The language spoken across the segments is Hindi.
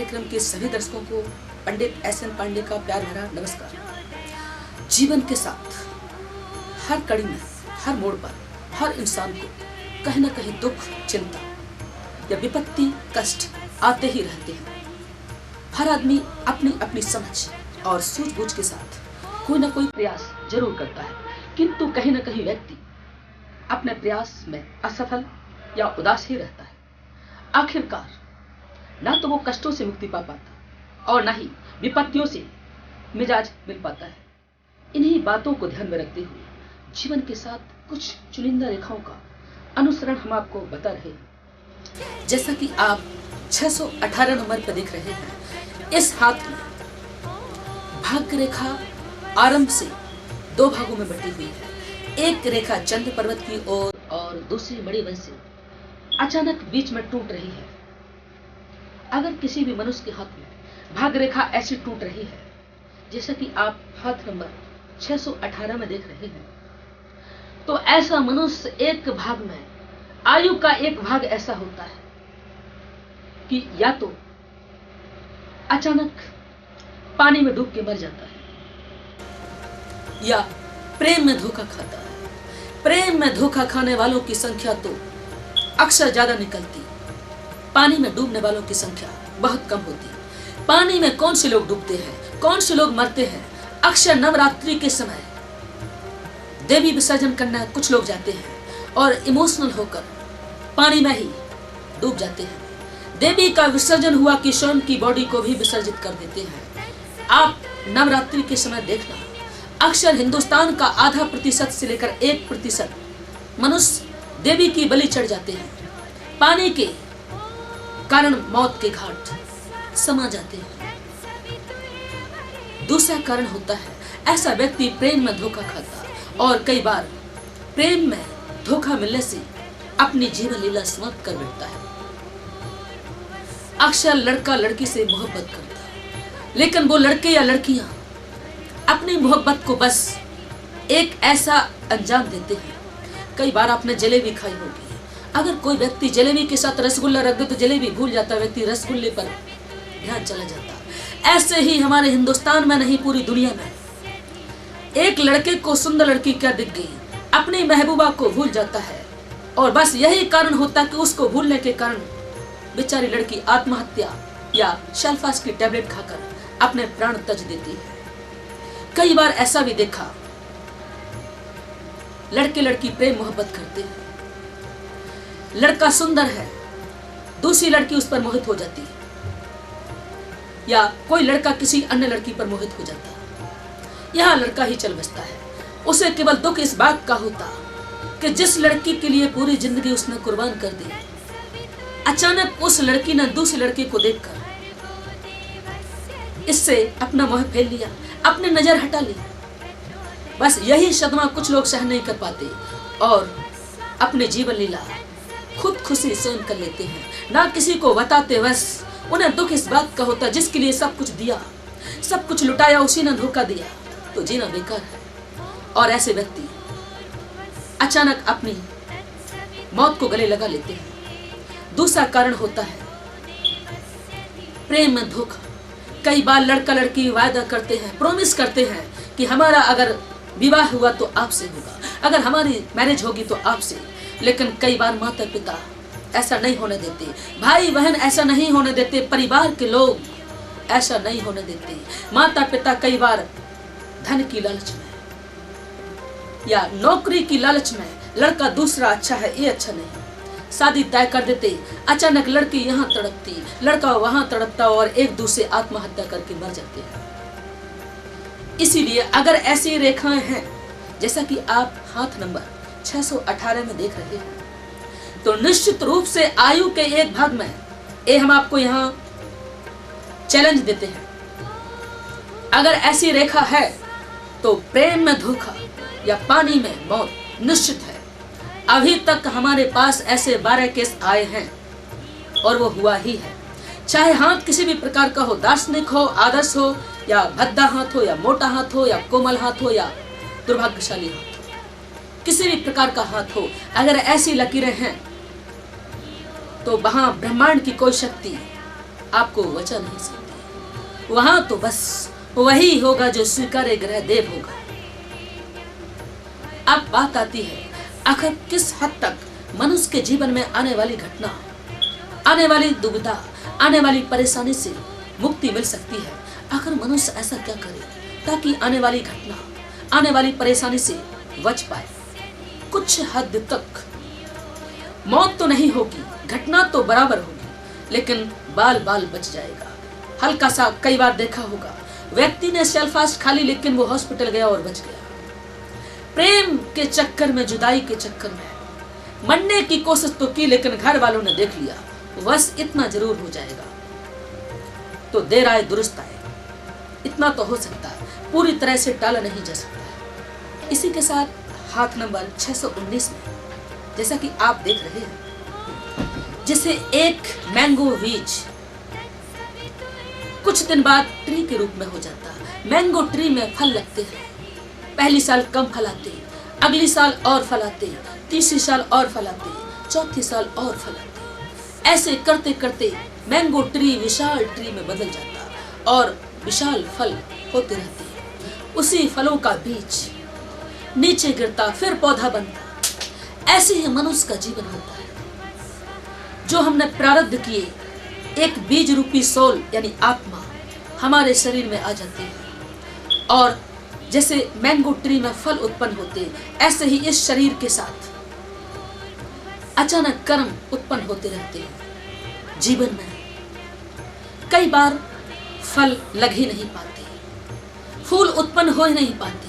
कार्यक्रम के सभी दर्शकों को पंडित एस.एन. पांडे का प्यार भरा नमस्कार। जीवन के साथ हर कड़ी में, हर मोड़ पर हर इंसान को कहीं न कहीं दुख, चिंता या विपत्ति, कष्ट आते ही रहते हैं। हर आदमी अपनी अपनी समझ और सूझबूझ के साथ कोई न कोई प्रयास जरूर करता है, किंतु कहीं न कहीं व्यक्ति अपने प्रयास में असफल या उदास ही रहता है। आखिरकार ना तो वो कष्टों से मुक्ति पा पाता और ना ही विपत्तियों से मिजाज मिल पाता है। इन्हीं बातों को ध्यान में रखते हुए जीवन के साथ कुछ चुनिंदा रेखाओं का अनुसरण हम आपको बता रहे हैं। जैसा कि आप 618 नंबर पर देख रहे हैं, इस हाथ में भाग्य रेखा आरंभ से दो भागों में बटी हुई है। एक रेखा चंद्र पर्वत की ओर और दूसरी बड़ी वंश से अचानक बीच में टूट रही है। अगर किसी भी मनुष्य के हाथ में भाग्य रेखा ऐसी टूट रही है जैसा कि आप हाथ नंबर 618 में देख रहे हैं, तो ऐसा मनुष्य एक भाग में, आयु का एक भाग ऐसा होता है कि या तो अचानक पानी में डूब के मर जाता है या प्रेम में धोखा खाता है। प्रेम में धोखा खाने वालों की संख्या तो अक्सर ज्यादा निकलती, पानी में डूबने वालों की संख्या बहुत कम होती। पानी में कौन से लोग डूबते हैं, कौन से लोग मरते हैं? अक्सर नवरात्रि के समय देवी विसर्जन करना कुछ लोग जाते हैं और इमोशनल होकर पानी में ही डूब जाते हैं। देवी का विसर्जन हुआ कि स्वयं की बॉडी को भी विसर्जित कर देते हैं। आप नवरात्रि के समय देखना, अक्सर हिंदुस्तान का आधा प्रतिशत से लेकर 1% मनुष्य देवी की बलि चढ़ जाते हैं। पानी के कारण मौत के घाट समा जाते हैं। दूसरा कारण होता है ऐसा व्यक्ति प्रेम में धोखा खाता और कई बार प्रेम में धोखा मिलने से अपनी जीवन लीला समाप्त कर बैठता है। अक्सर लड़का लड़की से मोहब्बत करता है, लेकिन वो लड़के या लड़कियां अपनी मोहब्बत को बस एक ऐसा अंजाम देते हैं। कई बार आपने जलेबी खाई होगी, अगर कोई व्यक्ति जलेबी के साथ रसगुल्ला रख दे तो जलेबी भूल जाता, व्यक्ति रसगुल्ले पर ध्यान चला जाता। ऐसे ही हमारे हिंदुस्तान में नहीं पूरी दुनिया में एक लड़के को सुंदर लड़की क्या दिख गई, अपनी महबूबा को भूल जाता है और बस यही कारण होता कि उसको भूलने के कारण बेचारी लड़की आत्महत्या या शल्फास की टैबलेट खाकर अपने प्राण त्याज देती है। कई बार ऐसा भी देखा, लड़के लड़की प्रेम मोहब्बत करते हैं, लड़का सुंदर है, दूसरी लड़की उस पर मोहित हो जाती है या कोई लड़का किसी अन्य लड़की पर मोहित हो जाता है। यह लड़का ही चल बसता है। उसे केवल दुख इस बात का होता कि जिस लड़की के लिए पूरी जिंदगी उसने कुर्बान कर दी, अचानक उस लड़की ने दूसरे लड़के को देखकर इससे अपना मोह फैल लिया, अपनी नजर हटा ली। बस यही सदमा कुछ लोग सह नहीं कर पाते और अपने जीवन लीला खुद खुशी स्वयं कर लेते हैं, ना किसी को बताते। बस उन्हें दुख इस बात का होता जिसके लिए सब कुछ दिया, सब कुछ लुटाया, उसी ने धोखा दिया, तो जीना बेकार है। और ऐसे व्यक्ति अचानक अपनी मौत को गले लगा लेते हैं। दूसरा कारण होता है प्रेम में धोखा। कई बार लड़का लड़की वायदा करते हैं, प्रॉमिस करते हैं कि हमारा अगर विवाह हुआ तो आपसे होगा, अगर हमारी मैरिज होगी तो आपसे, लेकिन कई बार माता पिता ऐसा नहीं होने देते, भाई बहन ऐसा नहीं होने देते, परिवार के लोग ऐसा नहीं होने देते। माता पिता कई बार धन की लालच में या नौकरी की लालच में लड़का दूसरा अच्छा है, ये अच्छा नहीं, शादी तय कर देते। अचानक लड़की यहाँ तड़पती, लड़का वहां तड़पता और एक दूसरे आत्महत्या करके मर जाते हैं। इसीलिए अगर ऐसी रेखाएं हैं जैसा कि आप हाथ नंबर 618 में देख रहे हैं, तो निश्चित रूप से आयु के एक भाग में हम आपको यहाँ चैलेंज देते हैं। अगर ऐसी रेखा है तो प्रेम में धोखा या पानी में मौत निश्चित है। अभी तक हमारे पास ऐसे 12 केस आए हैं और वो हुआ ही है। चाहे हाथ किसी भी प्रकार का हो, दार्शनिक हो, आदर्श हो, या भद्दा हाथ हो, या मोटा हाथ हो, या कोमल हाथ हो, या दुर्भाग्यशाली हाथ हो, किसी भी प्रकार का हाथ हो, अगर ऐसी लकीरें हैं तो वहां ब्रह्मांड की कोई शक्ति आपको वचा नहीं सकती। वहां तो बस वही होगा जो स्वीकार्य ग्रह देव होगा। अब बात आती है, आखिर किस हद तक मनुष्य के जीवन में आने वाली घटना, आने वाली दुविधा, आने वाली परेशानी से मुक्ति मिल सकती है। आखिर मनुष्य ऐसा क्या करे ताकि आने वाली घटना, आने वाली परेशानी से बच पाए। कुछ हद तक मौत तो नहीं होगी, घटना तो बराबर होगी, लेकिन बाल बाल बच जाएगा। हल्का सा, कई बार देखा होगा, व्यक्ति ने सेल्फास्ट खा ली लेकिन वो हॉस्पिटल गया और बच गया। प्रेम के चक्कर में, जुदाई के चक्कर में मरने की कोशिश तो की, लेकिन घर वालों ने देख लिया, बस इतना जरूर हो जाएगा। तो देर आए दुरुस्त आए, इतना तो हो सकता है, पूरी तरह से टाला नहीं जा सकता। इसी के साथ हाथ नंबर 619 में जैसा कि आप देख रहे हैं, जैसे एक मैंगो बीज कुछ दिन बाद ट्री के रूप में हो जाता है। मैंगो ट्री में फल लगते हैं, पहली साल कम फल आते, अगली साल और फल आते, तीसरी साल और फल आते, चौथी साल और फल आते। ऐसे करते करते मैंगो ट्री विशाल ट्री में बदल जाता और विशाल फल होते रहते हैं। उसी फलों का बीज नीचे गिरता, फिर पौधा बनता। ऐसे ही मनुष्य का जीवन होता है। जो हमने प्रारब्ध किए, एक बीज रूपी सोल यानी आत्मा हमारे शरीर में आ जाती है, और जैसे मैंगो ट्री में फल उत्पन्न होते, ऐसे ही इस शरीर के साथ अचानक कर्म उत्पन्न होते रहते हैं। जीवन में कई बार फल लग ही नहीं पाते, फूल उत्पन्न हो ही नहीं पाते,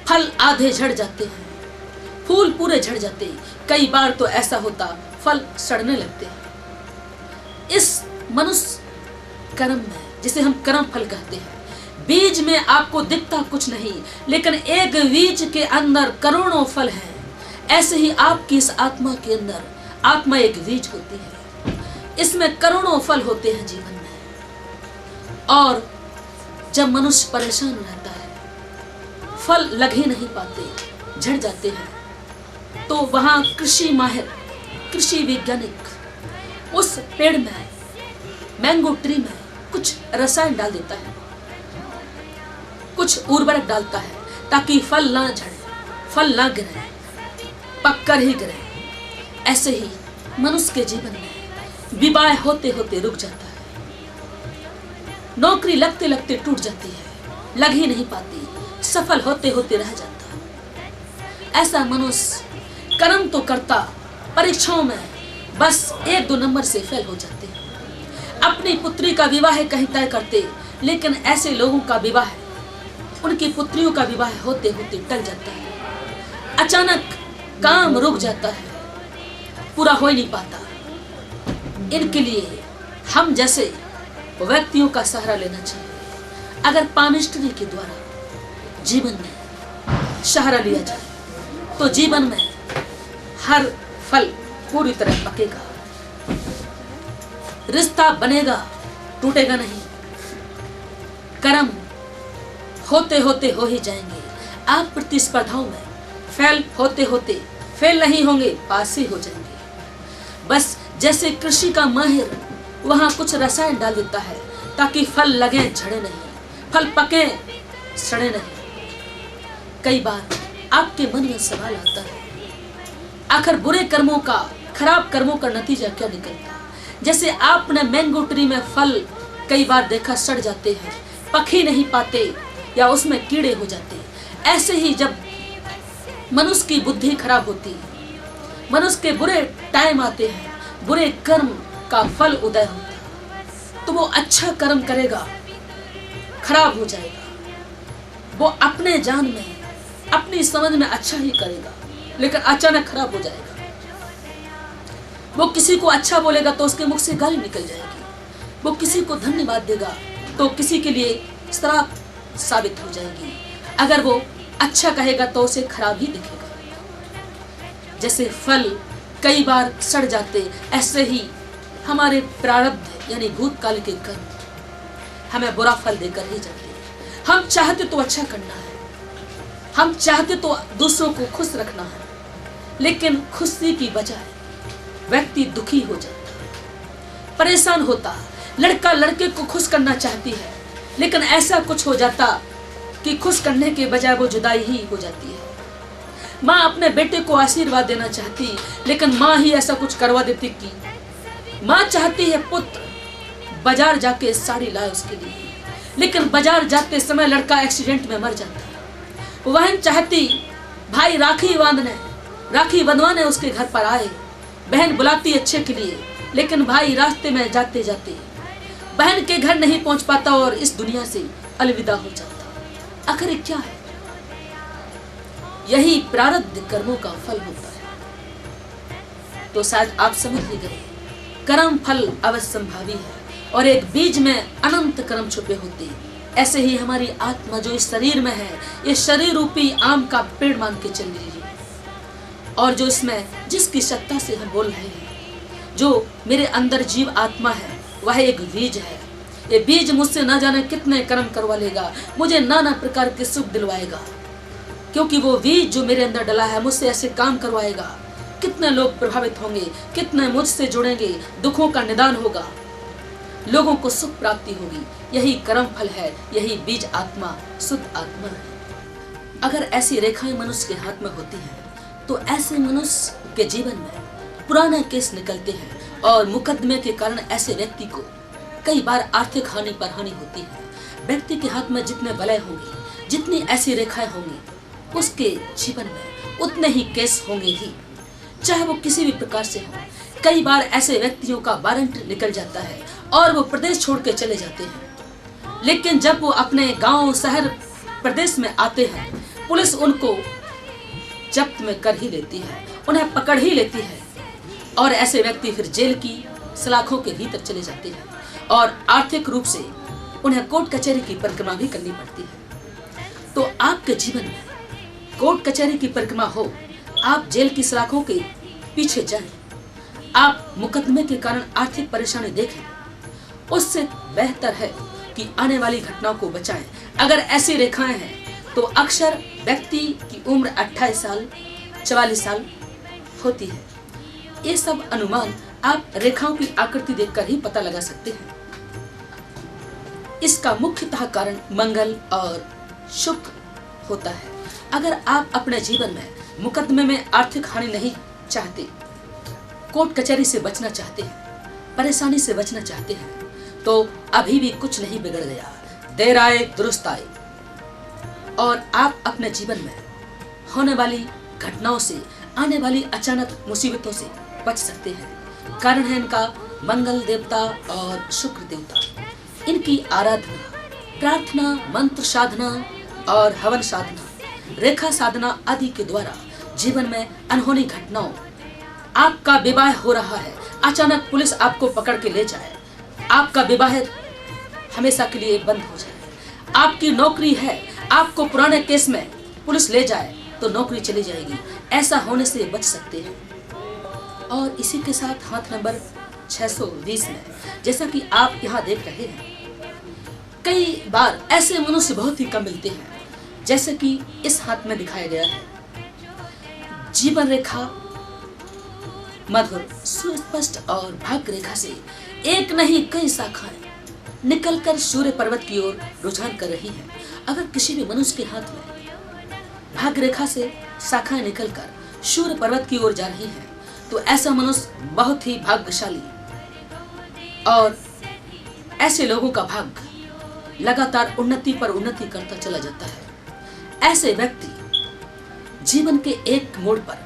फल आधे झड़ जाते हैं, फूल पूरे झड़ जाते। कई बार तो ऐसा होता, फल सड़ने लगते हैं। इस मनुष्य कर्म में, जिसे हम कर्म फल कहते हैं, बीज में आपको दिखता कुछ नहीं, लेकिन एक बीज के अंदर करोड़ों फल हैं। ऐसे ही आपकी इस आत्मा के अंदर, आत्मा एक बीज होती है, इसमें करोड़ों फल होते हैं जीवन में। और जब मनुष्य परेशान रहता है, फल लग ही नहीं पाते, झड़ जाते हैं, तो वहां कृषि माहिर, कृषि वैज्ञानिक उस पेड़ में, मैंगो ट्री में कुछ रसायन डाल देता है, कुछ उर्वरक डालता है, ताकि फल ना झड़े, फल ना गिरे, पककर ही गिरे। ऐसे ही मनुष्य के जीवन में विवाह होते होते रुक जाता है, नौकरी लगते लगते टूट जाती है, लग ही नहीं पाती, सफल होते होते रह जाता है। ऐसा मनुष्य कर्म तो करता, परीक्षाओं में बस 1-2 नंबर से फेल हो जाते हैं। अपनी पुत्री का विवाह कहीं तय करते, लेकिन ऐसे लोगों का विवाह, उनकी पुत्रियों का विवाह होते होते टल जाता है। अचानक काम रुक जाता है, पूरा हो ही नहीं पाता। इनके लिए हम जैसे व्यक्तियों का सहारा लेना चाहिए। अगर पामिस्ट्री के द्वारा जीवन में सहारा लिया जाए, तो जीवन में हर फल पूरी तरह पकेगा, रिश्ता बनेगा, टूटेगा नहीं। कर्म होते होते हो ही जाएंगे। आप प्रतिस्पर्धाओं में फेल होते होते फेल नहीं होंगे, पास ही हो जाएंगे। बस जैसे कृषि का माहिर वहां कुछ रसायन डाल देता है, ताकि फल लगे, झड़े नहीं, फल पके, सड़े नहीं। कई बार आपके मन में सवाल आता है, आखिर बुरे कर्मों का, खराब कर्मों का नतीजा क्या निकलता? जैसे आपने मैंगो ट्री में फल कई बार देखा सड़ जाते हैं, पक ही नहीं पाते, या उसमें कीड़े हो जाते। ऐसे ही जब मनुष्य की बुद्धि खराब होती है, मनुष्य के बुरे टाइम आते हैं, बुरे कर्म का फल उदय होता है, तो वो अच्छा कर्म करेगा, खराब हो जाएगा। वो अपने जान में, अपनी समझ में अच्छा ही करेगा, लेकिन अचानक खराब हो जाएगा। वो किसी को अच्छा बोलेगा तो उसके मुख से गाली निकल जाएगी। वो किसी को धन्यवाद देगा तो किसी के लिए श्राप साबित हो जाएगी। अगर वो अच्छा कहेगा तो उसे खराब ही दिखेगा। जैसे फल कई बार सड़ जाते, ऐसे ही हमारे प्रारब्ध यानी भूतकाल के कर्म हमें बुरा फल देकर ही जाते हैं। हम चाहते तो अच्छा करना है, हम चाहते तो दूसरों को खुश रखना है, लेकिन खुशी की बजाय व्यक्ति दुखी हो जाता है, परेशान होता है। लड़का लड़के को खुश करना चाहती है, लेकिन ऐसा कुछ हो जाता कि खुश करने के बजाय वो जुदाई ही हो जाती है। माँ अपने बेटे को आशीर्वाद देना चाहती, लेकिन माँ ही ऐसा कुछ करवा देती कि माँ चाहती है पुत्र बाजार जाके साड़ी लाए उसके लिए, लेकिन बाजार जाते समय लड़का एक्सीडेंट में मर जाता है। बहन चाहती भाई राखी बंधवाने उसके घर पर आए, बहन बुलाती अच्छे के लिए, लेकिन भाई रास्ते में जाते जाते बहन के घर नहीं पहुंच पाता और इस दुनिया से अलविदा हो जाता। आखिर क्या है? यही प्रारब्ध कर्मों का फल होता है। तो शायद आप समझ ही गए, कर्म फल अवश्यंभावी है और एक बीज में अनंत कर्म छुपे होते हैं। ऐसे ही हमारी आत्मा जो इस शरीर में है, ये शरीर रूपी आम का पेड़ मान के चल रही है, और जो इसमें जिसकी सत्ता से हम बोल रहे हैं, जो मेरे अंदर जीव आत्मा है, वह एक बीज है। ये बीज मुझसे न जाने कितने कर्म करवा लेगा, मुझे नाना प्रकार के सुख दिलवाएगा, क्योंकि वो बीज जो मेरे अंदर डला है मुझसे ऐसे काम करवाएगा। कितने लोग प्रभावित होंगे, कितने मुझसे जुड़ेंगे, दुखों का निदान होगा, लोगों को सुख प्राप्ति होगी। यही कर्म फल है, यही बीज आत्मा शुद्ध आत्मा है। अगर ऐसी रेखाएं मनुष्य के हाथ में होती हैं तो ऐसे मनुष्य के जीवन में पुराने केस निकलते हैं और मुकदमे के कारण ऐसे व्यक्ति को कई बार आर्थिक हानि पर हानि होती है। व्यक्ति के हाथ में जितने वलय होंगे, जितनी ऐसी रेखाएं होंगी, उसके जीवन में उतने ही केस होंगे ही, चाहे वो किसी भी प्रकार से हो। कई बार ऐसे व्यक्तियों का वारंट निकल जाता है और वो प्रदेश छोड़ के चले जाते हैं, लेकिन जब वो अपने गांव शहर प्रदेश में आते हैं, पुलिस उनको जब्त में कर ही लेती है, उन्हें पकड़ ही लेती है, और ऐसे व्यक्ति फिर जेल की सलाखों के भीतर चले जाते हैं और आर्थिक रूप से उन्हें कोर्ट कचहरी की परिक्रमा भी करनी पड़ती है। तो आपके जीवन में कोर्ट कचहरी की परिक्रमा हो, आप जेल की सलाखों के पीछे जाएं, आप मुकदमे के कारण आर्थिक परेशानी देखें, उससे बेहतर है कि आने वाली घटनाओं को बचाएं। अगर ऐसी रेखाएं हैं तो अक्सर व्यक्ति की उम्र 28 साल 44 साल होती है। ये सब अनुमान आप रेखाओं की आकृति देखकर ही पता लगा सकते हैं। इसका मुख्यतः कारण मंगल और शुक्र होता है। अगर आप अपने जीवन में मुकदमे में आर्थिक हानि नहीं चाहते, कोर्ट कचहरी से बचना चाहते हैं, परेशानी से बचना चाहते हैं, तो अभी भी कुछ नहीं बिगड़ गया। देर आए दुरुस्त आए, और आप अपने जीवन में होने वाली घटनाओं से, आने वाली अचानक मुसीबतों से बच सकते हैं। कारण है इनका मंगल देवता और शुक्र देवता। इनकी आराधना, प्रार्थना, मंत्र साधना और हवन साधना, रेखा साधना आदि के द्वारा जीवन में अनहोनी घटनाओं, आपका विवाह हो रहा है, अचानक पुलिस आपको पकड़ के ले जाए, आपका विवाह हमेशा के लिए बंद हो जाए, आपकी नौकरी है, आपको पुराने केस में पुलिस ले जाए तो नौकरी चली जाएगी, ऐसा होने से बच सकते हैं। और इसी के साथ हाथ नंबर 620 में, जैसा कि आप यहाँ देख रहे हैं, कई बार ऐसे मनुष्य बहुत ही कम मिलते हैं, जैसे कि इस हाथ में दिखाया गया है। जीवन रेखा मधुर, सुस्पष्ट और भाग्य रेखा से एक नहीं कई शाखाएं निकलकर सूर्य पर्वत की ओर रुझान कर रही हैं। अगर किसी भी मनुष्य के हाथ में भाग्य रेखा से शाखाएं निकलकर सूर्य पर्वत की ओर जा रही हैं, तो ऐसा मनुष्य बहुत ही भाग्यशाली, और ऐसे लोगों का भाग्य लगातार उन्नति पर उन्नति करता चला जाता है। ऐसे व्यक्ति जीवन के एक मोड़ पर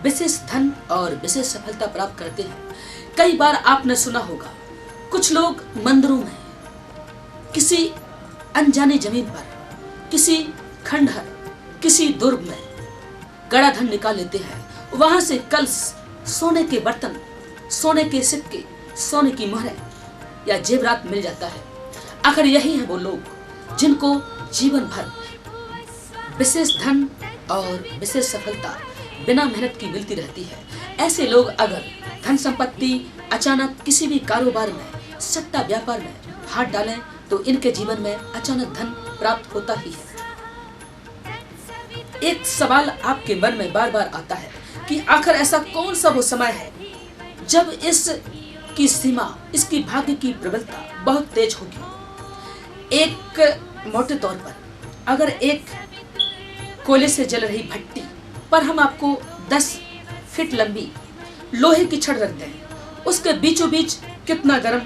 विशेष धन और विशेष सफलता प्राप्त करते हैं। कई बार आपने सुना होगा, कुछ लोग मंदिरों में, किसी अनजानी जमीन पर, किसी खंडहर, किसी दुर्ग में गड़ा धन निकाल लेते हैं। वहां से कलश, सोने के बर्तन, सोने के सिक्के, सोने की मोहरें या जेवरात मिल जाता है। आखिर यही है वो लोग जिनको जीवन भर विशेष धन और विशेष सफलता बिना मेहनत की मिलती रहती है। ऐसे लोग अगर धन संपत्ति अचानक किसी भी कारोबार में, सट्टा व्यापार में हाथ डालें तो इनके जीवन में अचानक धन प्राप्त होता ही है। एक सवाल आपके मन में बार बार आता है कि आखिर ऐसा कौन सा वो समय है जब इस की सीमा, इसकी भाग्य की प्रबलता बहुत तेज होगी। एक मोटे तौर पर अगर एक कोयले से जल रही भट्टी पर हम आपको 10 फीट लंबी लोहे की छड़ रख दें, उसके बीचों बीच कितना गर्म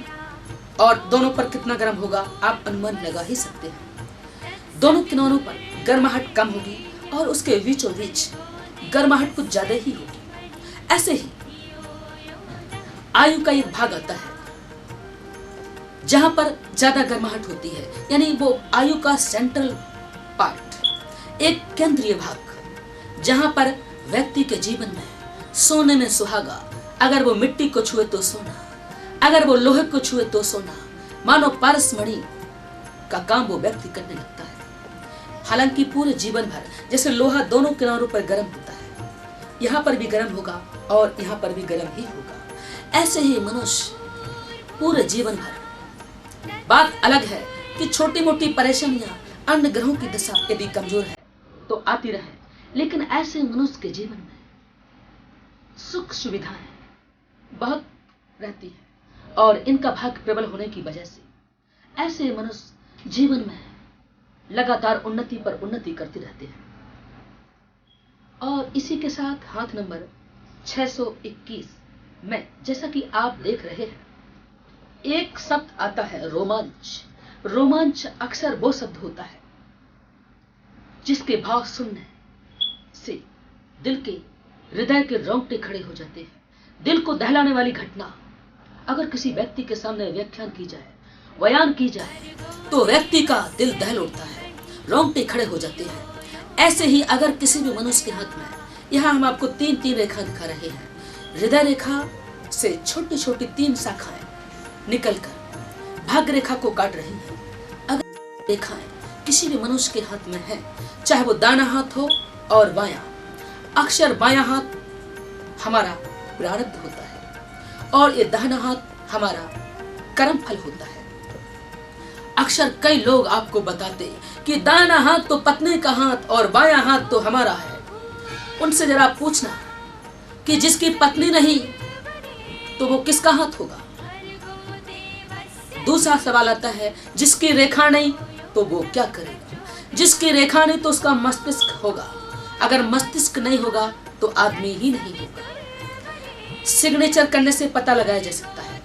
और दोनों पर कितना गर्म होगा आप अनुमान लगा ही सकते हैं। दोनों किनारों पर गर्माहट कम होगी और उसके बीचों बीच गर्माहट कुछ ज्यादा ही होगी। ऐसे ही आयु का एक भाग आता है जहां पर ज्यादा गर्माहट होती है, यानी वो आयु का सेंट्रल पार्ट, एक केंद्रीय भाग, जहां पर व्यक्ति के जीवन में सोने में सुहागा, अगर वो मिट्टी को छुए तो सोना, अगर वो लोहे को छुए तो सोना, मानो पारसमणि का काम वो व्यक्ति करने लगता है। हालांकि पूरे जीवन भर जैसे लोहा दोनों किनारों पर गर्म होता है, यहाँ पर भी गर्म होगा और यहाँ पर भी गर्म ही होगा, ऐसे ही मनुष्य पूरे जीवन भर। बात अलग है कि छोटी मोटी परेशानियां, अन्य ग्रहों की दशा यदि कमजोर है तो आती रहे, लेकिन ऐसे मनुष्य के जीवन में सुख सुविधाएं बहुत रहती है और इनका भाग्य प्रबल होने की वजह से ऐसे मनुष्य जीवन में लगातार उन्नति पर उन्नति करते रहते हैं। और इसी के साथ हाथ नंबर 621 में जैसा कि आप देख रहे हैं, एक शब्द आता है रोमांच। रोमांच अक्सर वो शब्द होता है जिसके भाव सुनने से दिल के, हृदय के रोंगटे खड़े हो जाते हैं। दिल को दहलाने वाली घटना अगर किसी व्यक्ति के सामने व्याख्यान की जाए, बयान की जाए, तो व्यक्ति का दिल दहल उठता है, रोंगटे खड़े हो जाते हैं। ऐसे ही अगर किसी भी मनुष्य के हाथ में, यहाँ हम आपको 3 रेखा दिखा रहे हैं, हृदय रेखा से छोटी छोटी 3 शाखाएं निकलकर भाग्य रेखा को काट रही हैं। अगर रेखाएं किसी भी मनुष्य के हाथ में है, चाहे वो दाहिना हाथ हो और बायां, अक्सर बायां हाथ हमारा प्रारब्ध होता है और ये दाहिना हाथ हमारा कर्म फल होता है। अक्सर कई लोग आपको बताते कि दाहिना हाथ तो पत्नी का हाथ और बायां हाथ तो हमारा है। उनसे जरा पूछना कि जिसकी पत्नी नहीं तो वो किसका हाथ होगा। दूसरा सवाल आता है, जिसकी रेखा नहीं तो वो क्या करेगा। जिसकी रेखा नहीं तो उसका मस्तिष्क होगा, अगर मस्तिष्क नहीं होगा तो आदमी ही नहीं होगा। सिग्नेचर करने से पता लगाया जा सकता है,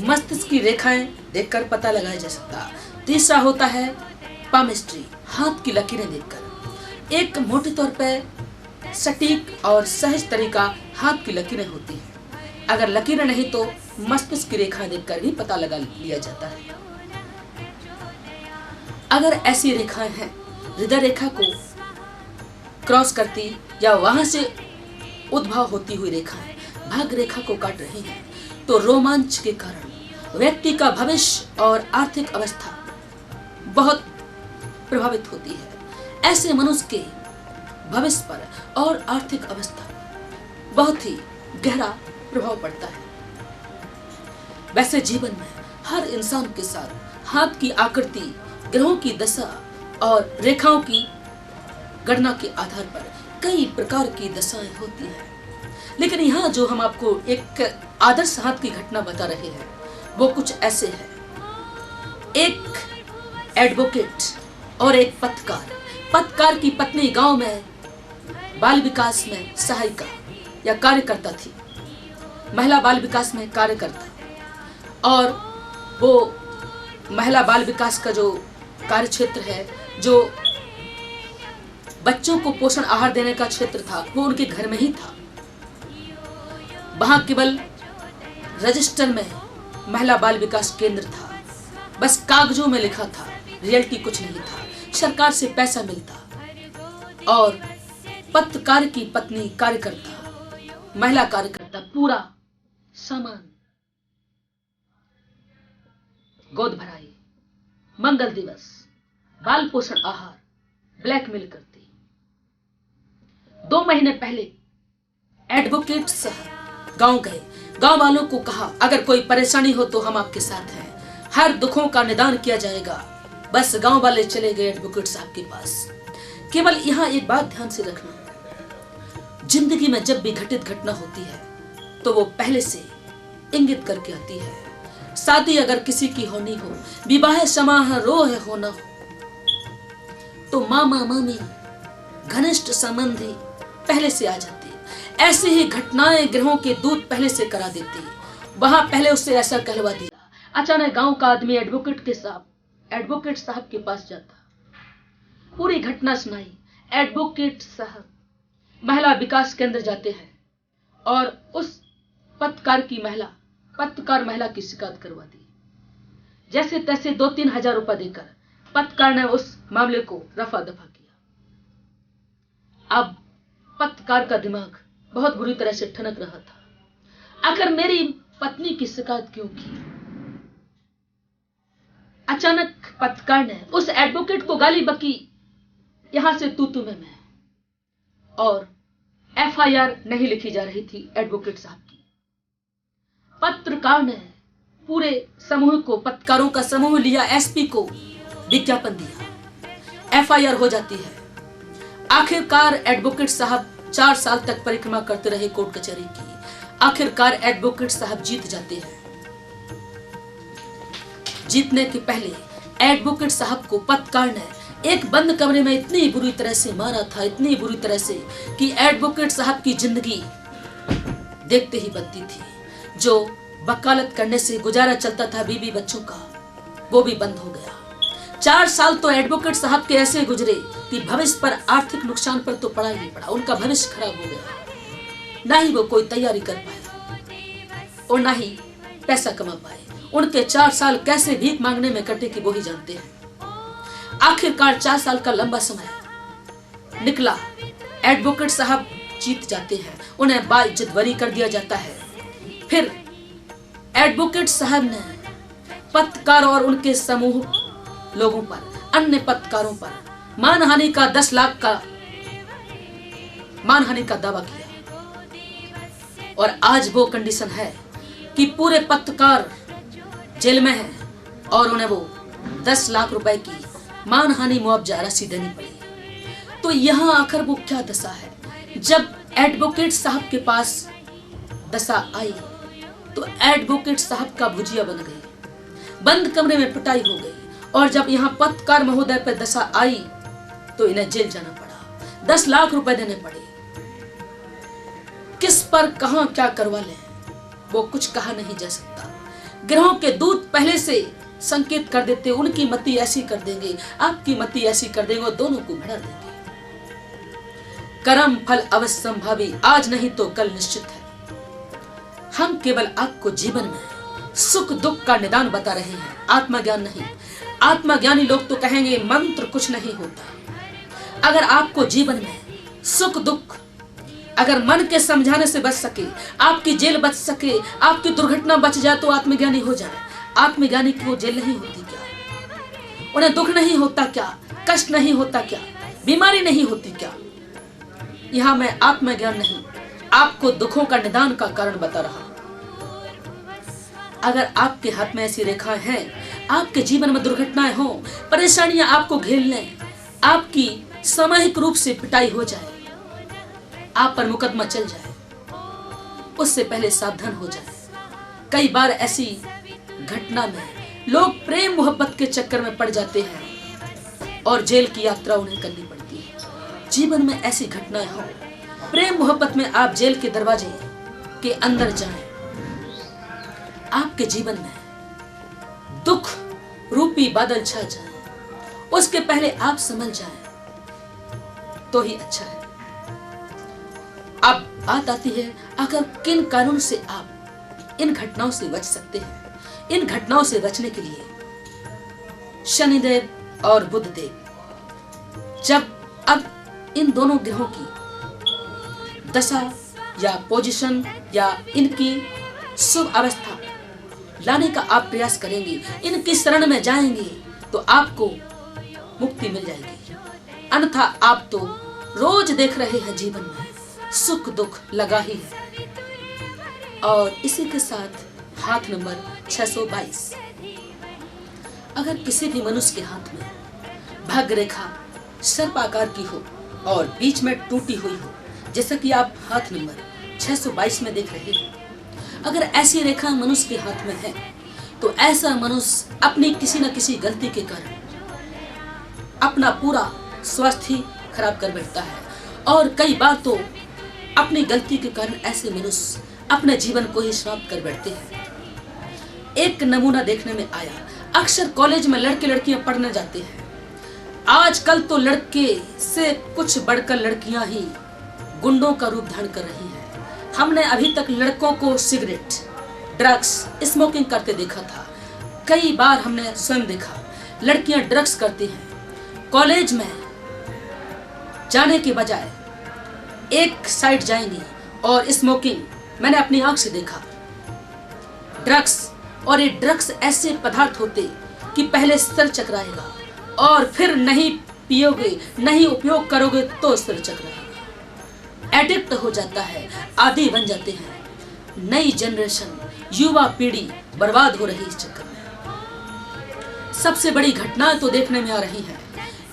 मस्तिष्क की रेखाएं देखकर पता लगाया जा सकता है। तीसरा होता है पामिस्ट्री, हाथ की लकीरें देखकर। एक मोटे तौर पर सटीक और सहज तरीका हाथ की लकीरें होती हैं। अगर लकीरें नहीं तो मस्तिष्क की रेखाएं देखकर भी पता लगा लिया जाता है। अगर ऐसी रेखाएं हैं, हृदय रेखा को क्रॉस करती या वहां से उद्भव होती हुई रेखाएं भाग्य रेखा को काट रही हैं, तो रोमांच के कारण व्यक्ति का भविष्य और आर्थिक अवस्था बहुत प्रभावित होती है। ऐसे मनुष्य के भविष्य पर और आर्थिक अवस्था बहुत ही गहरा प्रभाव पड़ता है। वैसे जीवन में हर इंसान के साथ हाथ की आकृति, ग्रहों की दशा और रेखाओं की गणना के आधार पर कई प्रकार की दशाएं होती हैं। लेकिन यहाँ जो हम आपको एक आदर्श हाथ की घटना बता रहे हैं वो कुछ ऐसे है। एक एडवोकेट और एक पत्रकार। पत्रकार की पत्नी गांव में बाल विकास में सहायिका या कार्यकर्ता थी, महिला बाल विकास में कार्यकर्ता। और वो महिला बाल विकास का जो कार्य क्षेत्र है, जो बच्चों को पोषण आहार देने का क्षेत्र था, वो उनके घर में ही था। वहां केवल रजिस्टर में महिला बाल विकास केंद्र था, बस कागजों में लिखा था, रियलिटी कुछ नहीं था। सरकार से पैसा मिलता और पत्रकार की पत्नी कार्यकर्ता, महिला कार्यकर्ता पूरा सामान, गोद भराई, मंगल दिवस, बाल पोषण आहार ब्लैकमेल करती। 2 महीने पहले एडवोकेट साहब गांव गए, गांव वालों को कहा अगर कोई परेशानी हो तो हम आपके साथ हैं, हर दुखों का निदान किया जाएगा। बस गांव वाले चले गए एडवोकेट साहब के पास। केवल यहाँ एक बात ध्यान से रखना, जिंदगी में जब भी घटित घटना होती है तो वो पहले से इंगित करके आती है। शादी अगर किसी की होनी हो, विवाह समारोह होना हो, तो मामा मामी घनिष्ठ संबंधी पहले से आ जाते हैं। ऐसी ही घटनाएं ग्रहों के दूत पहले से करा देते हैं। वहां पहले उससे ऐसा कहलवा दिया। अचानक गांव का आदमी एडवोकेट साहब के पास जाता, पूरी घटना सुनाई। एडवोकेट साहब महिला विकास केंद्र जाते हैं और उस पत्रकार महिला की शिकायत करवा दी। जैसे तैसे 2-3 हजार रुपए देकर पत्रकार ने उस मामले को रफा दफा किया। अब पत्रकार का दिमाग बहुत बुरी तरह से ठनक रहा था। आखिर मेरी पत्नी की शिकायत क्यों की? अचानक पत्रकार ने उस एडवोकेट को गाली बकी, यहां से तू में मैं, और एफआईआर नहीं लिखी जा रही थी एडवोकेट साहब की। पत्रकार ने पूरे समूह को, पत्रकारों का समूह लिया, एसपी को विज्ञापन दिया, एफआईआर हो जाती है। आखिरकार एडवोकेट साहब 4 साल तक परिक्रमा करते रहे कोर्ट कचहरी की। आखिरकार एडवोकेट साहब जीत जाते हैं। जीतने के पहले एडवोकेट साहब को पत्रकार ने एक बंद कमरे में इतनी बुरी तरह से मारा था, इतनी बुरी तरह से कि एडवोकेट साहब की जिंदगी देखते ही बनती थी। जो वकालत करने से गुजारा चलता था बीवी बच्चों का, वो भी बंद हो गया। 4 साल तो एडवोकेट साहब के ऐसे गुजरे कि भविष्य पर, आर्थिक नुकसान पर तो पड़ा ही पड़ा। उनका भविष्य खराब हो गया। ना ही वो कोई तैयारी कर पाए और ना ही पैसा कमा पाए। उनके 4 साल कैसे भीख मांगने में कटे कि वो ही जानते हैं। आखिरकार 4 साल का लंबा समय निकला। एडवोकेट साहब जीत जाते हैं, उन्हें बाइज्जत बरी कर दिया जाता है। फिर एडवोकेट साहब ने पत्रकार और उनके समूह लोगों पर, अन्य पत्रकारों पर मानहानि का 10 लाख का मानहानि का दावा किया। और आज वो कंडीशन है कि पूरे पत्रकार जेल में हैं और उन्हें वो 10 लाख रुपए की मानहानि मुआवजा राशि देनी पड़ी। तो यहां आखिर वो क्या दशा है? जब एडवोकेट साहब के पास दशा आई तो एडवोकेट साहब का भुजिया बन गई, बंद कमरे में पिटाई हो गई। और जब यहां पत्रकार महोदय पर दशा आई तो इन्हें जेल जाना पड़ा, 10 लाख रुपए देने पड़े। किस पर कहां क्या करवा लें वो कुछ कहा नहीं जा सकता। ग्रहों के दूत पहले से संकेत कर देते, उनकी मति ऐसी कर देंगे, आपकी मति ऐसी कर देंगे और दोनों को भिड़ा देंगे। कर्म फल अवश्य संभावी, आज नहीं तो कल निश्चित है। हम केवल आपको जीवन में सुख दुख का निदान बता रहे हैं, आत्मज्ञान नहीं। आत्मज्ञानी लोग तो कहेंगे मंत्र कुछ नहीं होता। अगर आपको जीवन में सुख दुख, अगर मन के समझाने से बच सके, आपकी जेल बच सके, आपकी दुर्घटना बच जाए तो आत्मज्ञानी हो जाए। आत्मज्ञानी की वो जेल नहीं होती क्या? उन्हें दुख नहीं होता क्या? कष्ट नहीं होता क्या? बीमारी नहीं होती क्या? यहां मैं आत्मज्ञान नहीं, आपको दुखों का निदान का कारण बता रहा हूं। अगर आपके हाथ में ऐसी रेखाएं हैं, आपके जीवन में दुर्घटनाएं हो, परेशानियां आपको घेर लें, आपकी सामूहिक रूप से पिटाई हो जाए, आप पर मुकदमा चल जाए, उससे पहले सावधान हो जाए। कई बार ऐसी घटना में लोग प्रेम मोहब्बत के चक्कर में पड़ जाते हैं और जेल की यात्रा उन्हें करनी पड़ती है। जीवन में ऐसी घटनाएं हो, प्रेम मोहब्बत में आप जेल के दरवाजे के अंदर जाएं, आपके जीवन में दुख रूपी बादल छा जाए, उसके पहले आप समझ जाएं तो ही अच्छा है। अब बात आती है, अगर किन कानून से आप इन घटनाओं से बच सकते हैं। इन घटनाओं से बचने के लिए शनिदेव और बुध देव जब अब इन दोनों ग्रहों की दशा या पोजीशन या इनकी शुभ अवस्था लाने का आप प्रयास करेंगे, इनकी शरण में जाएंगे तो आपको मुक्ति मिल जाएगी। अन्यथा आप तो रोज देख रहे हैं जीवन में सुख दुख लगा ही है। और इसी के साथ हाथ नंबर 622। अगर किसी भी मनुष्य के हाथ में भाग्य रेखा सर्प आकार की हो और बीच में टूटी हुई हो, जैसा कि आप हाथ नंबर 622 में देख रहे हैं, अगर ऐसी रेखा मनुष्य के हाथ में है तो ऐसा मनुष्य अपनी किसी न किसी गलती के कारण अपना पूरा स्वास्थ्य ही खराब कर बैठता है। और कई बार तो अपनी गलती के कारण ऐसे मनुष्य अपने जीवन को ही समाप्त कर बैठते हैं। एक नमूना देखने में आया, अक्सर कॉलेज में लड़के लड़कियां पढ़ने जाते हैं। आजकल तो लड़के से कुछ बढ़कर लड़कियां ही गुंडों का रूप धारण कर रही हैं। हमने अभी तक लड़कों को सिगरेट, ड्रग्स, स्मोकिंग करते देखा था। कई बार हमने स्वयं देखा लड़कियां ड्रग्स करती हैं। कॉलेज में जाने के बजाय एक साइड जाएंगी और स्मोकिंग मैंने अपनी आंख से देखा। ड्रग्स, और ये ड्रग्स ऐसे पदार्थ होते कि पहले सर चकराएगा और फिर नहीं पियोगे, नहीं उपयोग करोगे तो सर चकराएगा। एडिक्ट हो जाता है, आदी बन जाते हैं। नई जनरेशन, युवा पीढ़ी बर्बाद हो रही इस चक्कर में। सबसे बड़ी घटना तो देखने में आ रही है।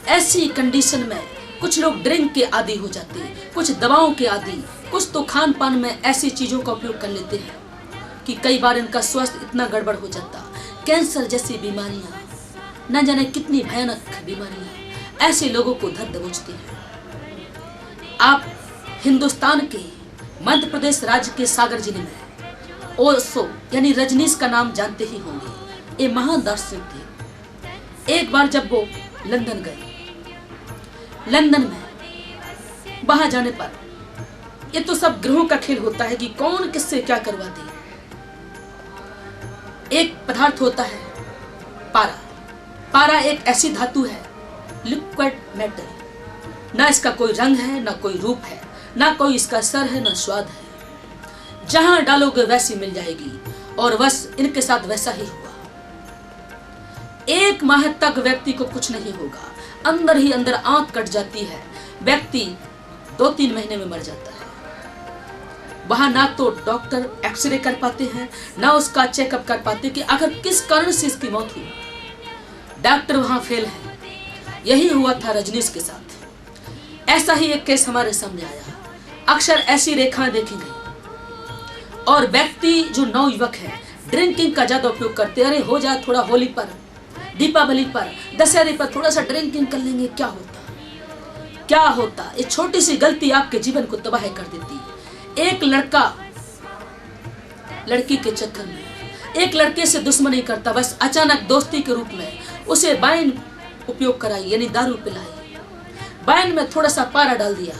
ऐसी कंडीशन में कुछ लोग ड्रिंक के आदी हो जाते हैं, कुछ दवाओं के आदी, कुछ तो खान पान में ऐसी चीजों का उपयोग कर लेते हैं कि कई बार इनका स्वास्थ्य इतना गड़बड़ हो जाता। कैंसर जैसी बीमारियां, न जाने कितनी भयानक बीमारियां ऐसे लोगों को धर दबोचती हैं। आप हिंदुस्तान के मध्य प्रदेश राज्य के सागर जिले में ओशो यानी रजनीश का नाम जानते ही होंगे। ये महान दार्शनिक थे। एक बार जब वो लंदन गए, लंदन में वहां जाने पर ये तो सब ग्रहों का खेल होता है कि कौन किससे क्या करवाते हैं। एक पदार्थ होता है पारा। पारा एक ऐसी धातु है, लिक्विड मेटल, ना इसका कोई रंग है, ना कोई रूप है, ना कोई इसका सर है, ना स्वाद है। जहां डालोगे वैसी मिल जाएगी और बस इनके साथ वैसा ही हुआ। एक माह तक व्यक्ति को कुछ नहीं होगा, अंदर ही अंदर आंत कट जाती है, व्यक्ति 2-3 महीने में मर जाता है। वहां ना तो डॉक्टर एक्सरे कर पाते हैं, ना उसका चेकअप कर पाते कि आखिर किस कारण से इसकी मौत हुई। डॉक्टर वहां फेल है। यही हुआ था रजनीश के साथ। ऐसा ही एक केस हमारे सामने आया। अक्सर ऐसी रेखाएं देखी गई और व्यक्ति जो नवयुवक है ड्रिंकिंग का ज्यादा उपयोग करते। अरे हो जाए थोड़ा होली पर, दीपावली पर, दशहरे पर थोड़ा सा ड्रिंकिंग कर लेंगे, क्या होता क्या होता। ये छोटी सी गलती आपके जीवन को तबाह कर देती है। एक लड़का लड़की के चक्कर में एक लड़के से दुश्मनी करता, बस अचानक दोस्ती के रूप में उसे वाइन उपयोग कराई यानी दारू पिलाई। वाइन में थोड़ा सा पारा डाल दिया,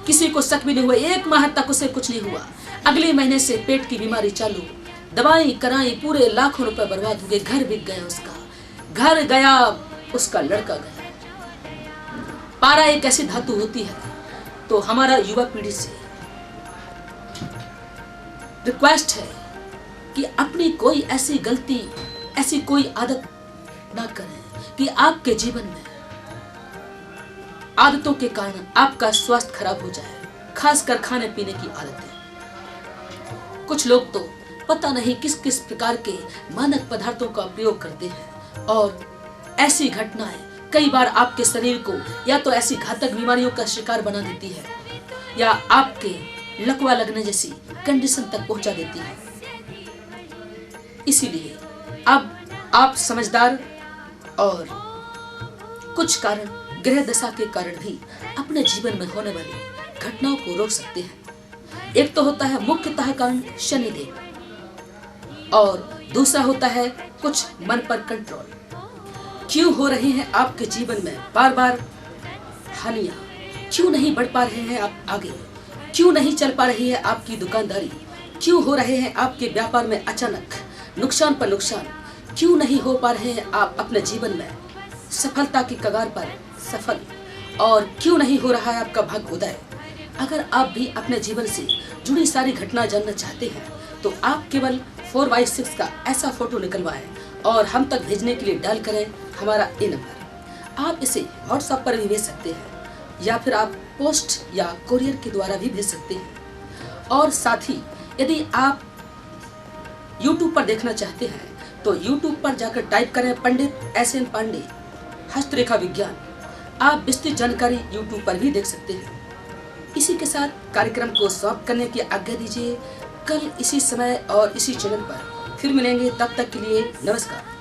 किसी को शक भी नहीं हुआ। 1 माह तक उसे कुछ नहीं हुआ। अगले महीने से पेट की बीमारी चालू, दवाई कराई, पूरे लाखों रुपए बर्बाद हो गए। घर बिक गया उसका, घर गया, उसका लड़का गया। पारा एक ऐसी धातु होती है। तो हमारा युवा पीढ़ी से रिक्वेस्ट है कि अपनी कोई ऐसी गलती, ऐसी कोई आदत ना करें कि आपके जीवन में आदतों के कारण आपका स्वास्थ्य खराब हो जाए, खासकर खाने पीने की आदतें। कुछ लोग तो पता नहीं किस किस प्रकार के मादक पदार्थों का प्रयोग करते हैं और ऐसी घटनाएं कई बार आपके शरीर को या तो ऐसी घातक बीमारियों का शिकार बना देती है या आपके लकवा लगने जैसी कंडीशन तक पहुंचा देती है। इसीलिए अब आप समझदार और कुछ कारण, ग्रह दशा के कारण भी अपने जीवन में होने वाली घटनाओं को रोक सकते हैं। एक तो होता है मुख्यतः कारण शनिदेव और दूसरा होता है कुछ मन पर कंट्रोल। क्यों हो रही है आपके जीवन में बार बार हानियां? क्यों नहीं बढ़ पा रहे हैं आप आगे? क्यों नहीं चल पा रही है आपकी दुकानदारी? क्यों हो रहे हैं आपके व्यापार में अचानक नुकसान पर नुकसान? क्यों नहीं हो पा रहे हैं आप अपने जीवन में सफलता की कगार पर सफल? और क्यों नहीं हो रहा है आपका भाग्योदय? अगर आप भी अपने जीवन से जुड़ी सारी घटना जानना चाहते हैं तो आप केवल 4x6 का ऐसा फोटो निकलवाएं और हम तक भेजने के लिए डायल करें हमारा ये नंबर। आप इसे व्हाट्सएप पर भी भेज सकते हैं या फिर आप पोस्ट या कोरियर के द्वारा भी भेज सकते हैं। और साथ ही यदि आप YouTube पर देखना चाहते हैं तो YouTube पर जाकर टाइप करें पंडित SN पांडे हस्तरेखा विज्ञान। आप विस्तृत जानकारी YouTube पर भी देख सकते हैं। इसी के साथ कार्यक्रम को समाप्त करने की आज्ञा दीजिए। कल इसी समय और इसी चैनल पर फिर मिलेंगे। तब तक के लिए नमस्कार।